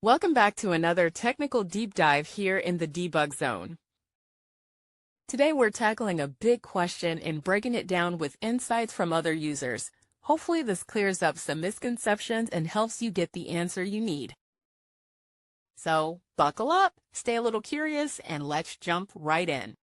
Welcome back to another technical deep dive here in the debug zone. Today we're tackling a big question and breaking it down with insights from other users. Hopefully this clears up some misconceptions and helps you get the answer you need. So buckle up, stay a little curious, and let's jump right in.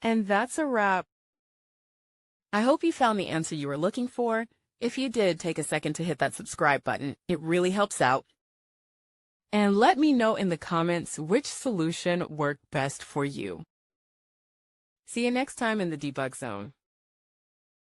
And that's a wrap. I hope you found the answer you were looking for. If you did, take a second to hit that subscribe button. It really helps out. And let me know in the comments which solution worked best for you. See you next time in the debug zone.